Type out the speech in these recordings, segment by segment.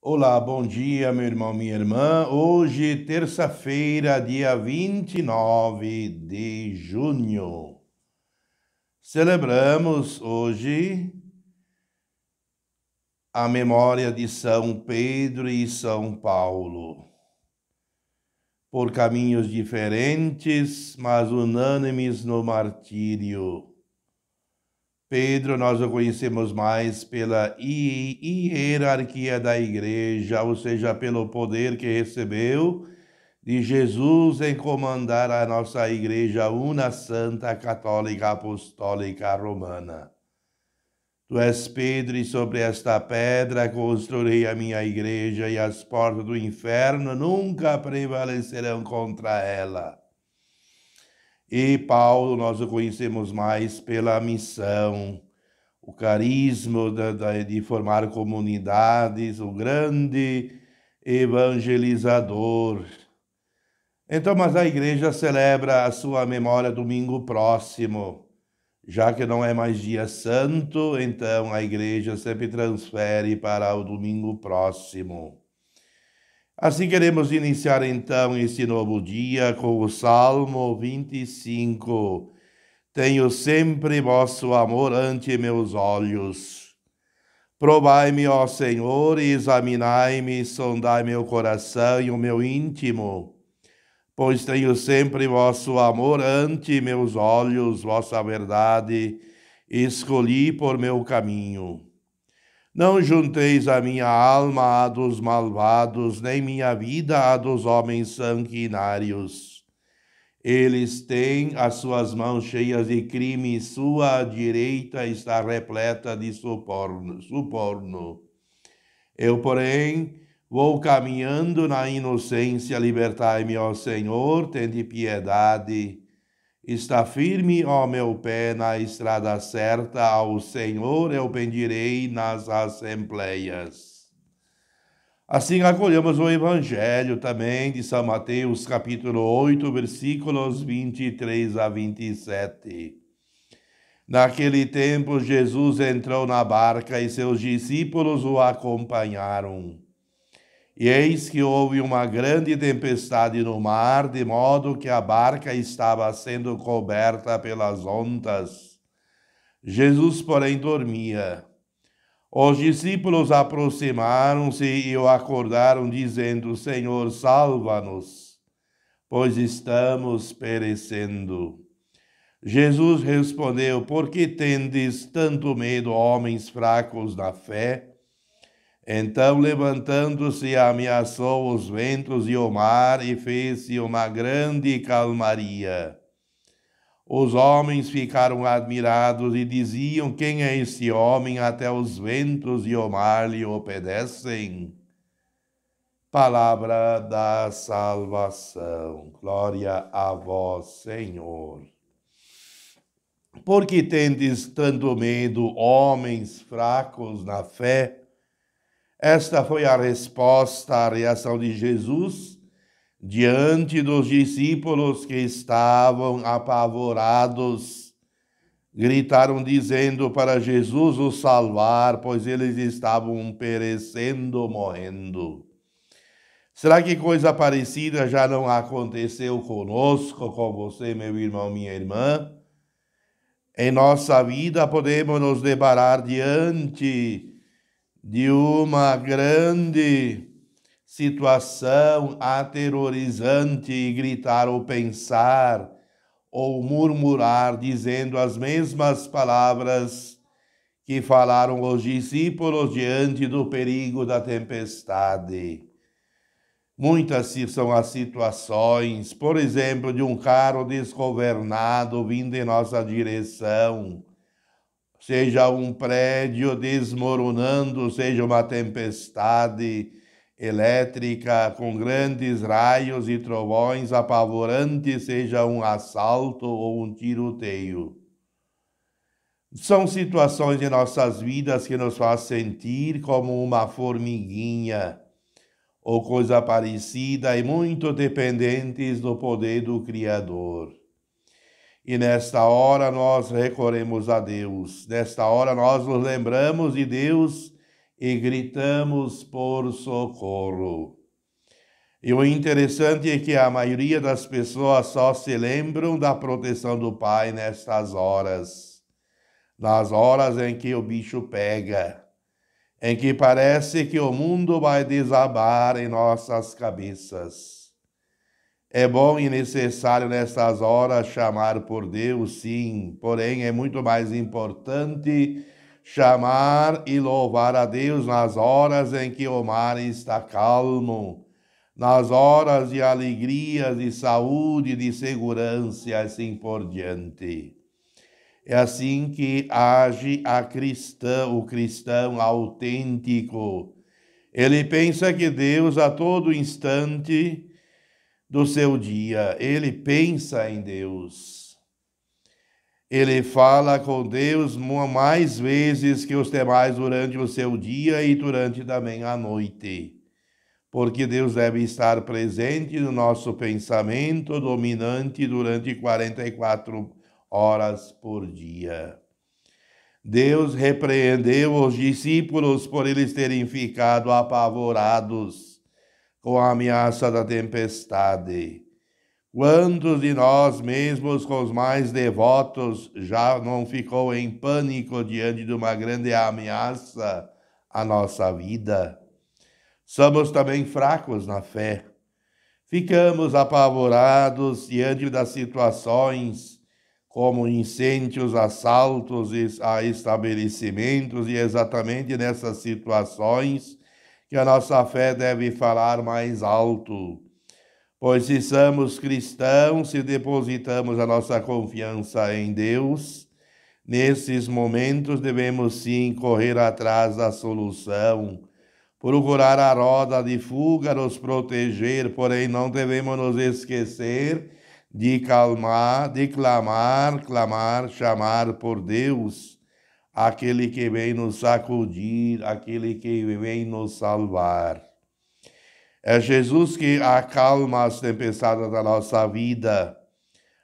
Olá, bom dia, meu irmão, minha irmã. Hoje, terça-feira, dia 29 de junho. Celebramos hoje a memória de São Pedro e São Paulo. Por caminhos diferentes, mas unânimes no martírio. Pedro, nós o conhecemos mais pela hierarquia da igreja, ou seja, pelo poder que recebeu de Jesus em comandar a nossa igreja una, santa, católica, apostólica, romana. Tu és Pedro, e sobre esta pedra construirei a minha igreja, e as portas do inferno nunca prevalecerão contra ela. E Paulo, nós o conhecemos mais pela missão, o carisma de formar comunidades, o grande evangelizador. Então, mas a igreja celebra a sua memória domingo próximo. Já que não é mais dia santo, então a igreja sempre transfere para o domingo próximo. Assim queremos iniciar então este novo dia com o Salmo 25. Tenho sempre vosso amor ante meus olhos. Provai-me, ó Senhor, e examinai-me, sondai meu coração e o meu íntimo, pois tenho sempre vosso amor ante meus olhos, vossa verdade escolhi por meu caminho. Não junteis a minha alma à dos malvados, nem minha vida à dos homens sanguinários. Eles têm as suas mãos cheias de crime, sua direita está repleta de suborno. Eu, porém, vou caminhando na inocência, libertai-me, ó Senhor, tende piedade. Está firme, ó meu pé, na estrada certa, ao Senhor eu bendirei nas assembleias. Assim acolhemos o Evangelho também de São Mateus, capítulo 8, versículos 23 a 27. Naquele tempo, Jesus entrou na barca e seus discípulos o acompanharam. E eis que houve uma grande tempestade no mar, de modo que a barca estava sendo coberta pelas ondas. Jesus, porém, dormia. Os discípulos aproximaram-se e o acordaram, dizendo: Senhor, salva-nos, pois estamos perecendo. Jesus respondeu: Por que tendes tanto medo, homens fracos na fé? Então, levantando-se, ameaçou os ventos e o mar, e fez-se uma grande calmaria. Os homens ficaram admirados e diziam: Quem é esse homem? Até os ventos e o mar lhe obedecem. Palavra da salvação. Glória a vós, Senhor. Por que tendes tanto medo, homens fracos na fé? Esta foi a resposta, a reação de Jesus diante dos discípulos que estavam apavorados. Gritaram dizendo para Jesus o salvar, pois eles estavam perecendo, morrendo. Será que coisa parecida já não aconteceu conosco, com você, meu irmão, minha irmã? Em nossa vida podemos nos deparar diante de uma grande situação aterrorizante e gritar ou pensar ou murmurar, dizendo as mesmas palavras que falaram os discípulos diante do perigo da tempestade. Muitas são as situações, por exemplo, de um carro desgovernado vindo em nossa direção, seja um prédio desmoronando, seja uma tempestade elétrica com grandes raios e trovões apavorantes, seja um assalto ou um tiroteio. São situações de nossas vidas que nos fazem sentir como uma formiguinha ou coisa parecida e muito dependentes do poder do Criador. E nesta hora nós recorremos a Deus. Nesta hora nós nos lembramos de Deus e gritamos por socorro. E o interessante é que a maioria das pessoas só se lembram da proteção do Pai nestas horas, nas horas em que o bicho pega, em que parece que o mundo vai desabar em nossas cabeças. É bom e necessário nessas horas chamar por Deus, sim, porém é muito mais importante chamar e louvar a Deus nas horas em que o mar está calmo, nas horas de alegria, de saúde, de segurança e assim por diante. É assim que age o cristão autêntico. Ele pensa que Deus a todo instante do seu dia, ele pensa em Deus. Ele fala com Deus mais vezes que os demais durante o seu dia e durante também a noite. Porque Deus deve estar presente no nosso pensamento dominante durante 44 horas por dia. Deus repreendeu os discípulos por eles terem ficado apavorados com a ameaça da tempestade. Quantos de nós mesmos, com os mais devotos, já não ficou em pânico diante de uma grande ameaça à nossa vida? Somos também fracos na fé. Ficamos apavorados diante das situações como incêndios, assaltos a estabelecimentos, e exatamente nessas situações que a nossa fé deve falar mais alto. Pois se somos cristãos, se depositamos a nossa confiança em Deus, nesses momentos devemos sim correr atrás da solução, procurar a roda de fuga, nos proteger, porém não devemos nos esquecer de clamar, chamar por Deus, aquele que vem nos sacudir, aquele que vem nos salvar. É Jesus que acalma as tempestades da nossa vida.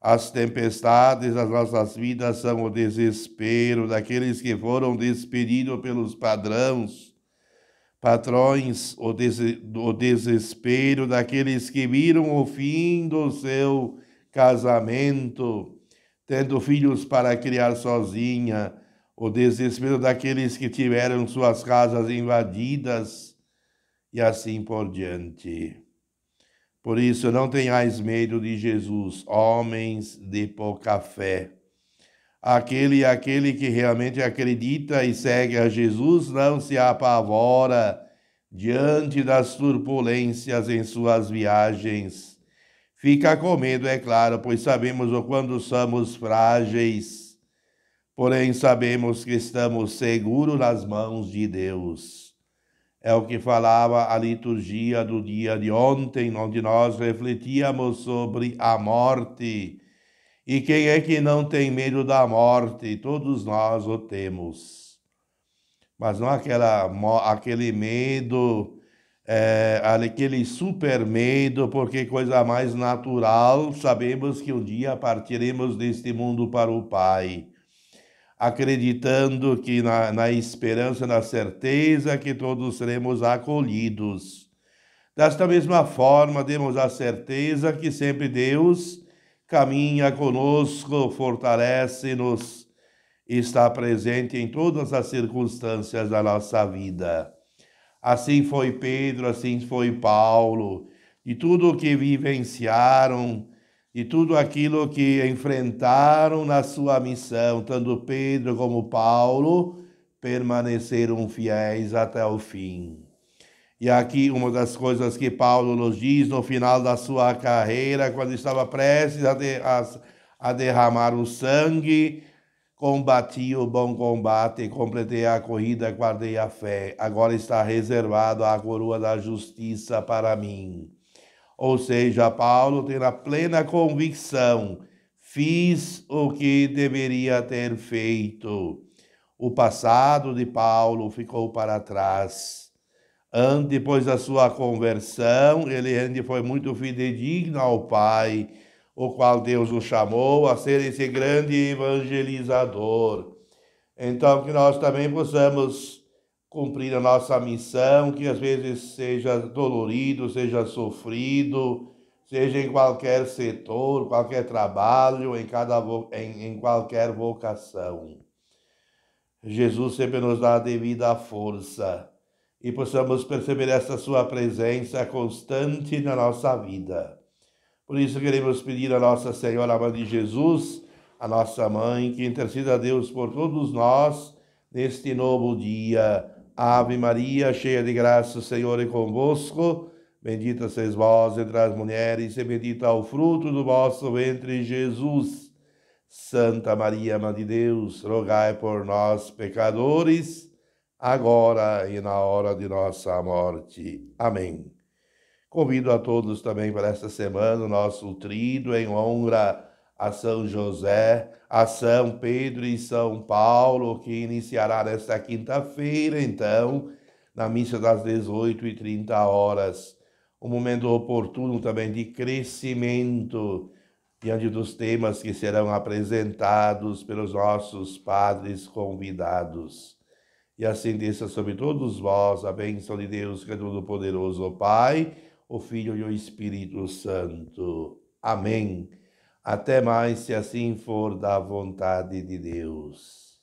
As tempestades das nossas vidas são o desespero daqueles que foram despedidos pelos patrões, o desespero daqueles que viram o fim do seu casamento, tendo filhos para criar sozinha, o desespero daqueles que tiveram suas casas invadidas e assim por diante. Por isso, não tenhais medo de Jesus, homens de pouca fé. Aquele que realmente acredita e segue a Jesus não se apavora diante das turbulências em suas viagens. Fica com medo, é claro, pois sabemos o quanto somos frágeis, porém sabemos que estamos seguros nas mãos de Deus. É o que falava a liturgia do dia de ontem, onde nós refletíamos sobre a morte. E quem é que não tem medo da morte? Todos nós o temos. Mas não aquele medo, aquele super medo, porque coisa mais natural, sabemos que um dia partiremos deste mundo para o Pai, acreditando que na esperança, na certeza que todos seremos acolhidos. Desta mesma forma, temos a certeza que sempre Deus caminha conosco, fortalece-nos, está presente em todas as circunstâncias da nossa vida. Assim foi Pedro, assim foi Paulo, de tudo o que vivenciaram, de tudo aquilo que enfrentaram na sua missão, tanto Pedro como Paulo permaneceram fiéis até o fim. E aqui uma das coisas que Paulo nos diz no final da sua carreira, quando estava prestes a derramar o sangue: combati o bom combate, completei a corrida, guardei a fé. Agora está reservado a coroa da justiça para mim. Ou seja, Paulo tem a plena convicção: fiz o que deveria ter feito. O passado de Paulo ficou para trás. Depois da sua conversão, ele foi muito fidedigno ao Pai, o qual Deus o chamou a ser esse grande evangelizador. Então, que nós também possamos cumprir a nossa missão, que às vezes seja dolorido, seja sofrido, seja em qualquer setor, qualquer trabalho, em qualquer vocação. Jesus sempre nos dá a devida força e possamos perceber essa sua presença constante na nossa vida. Por isso queremos pedir a Nossa Senhora Mãe de Jesus, a nossa Mãe, que interceda a Deus por todos nós neste novo dia. Ave Maria, cheia de graça, o Senhor é convosco. Bendita sois vós entre as mulheres, e bendito é o fruto do vosso ventre, Jesus. Santa Maria, Mãe de Deus, rogai por nós, pecadores, agora e na hora de nossa morte. Amém. Convido a todos também para esta semana o nosso trido em honra a São José, a São Pedro e São Paulo, que iniciará nesta quinta-feira, então, na missa das 18h30, um momento oportuno também de crescimento diante dos temas que serão apresentados pelos nossos padres convidados. E assim desça sobre todos vós a bênção de Deus, que é todo-poderoso, o Pai, o Filho e o Espírito Santo. Amém. Até mais, se assim for da vontade de Deus.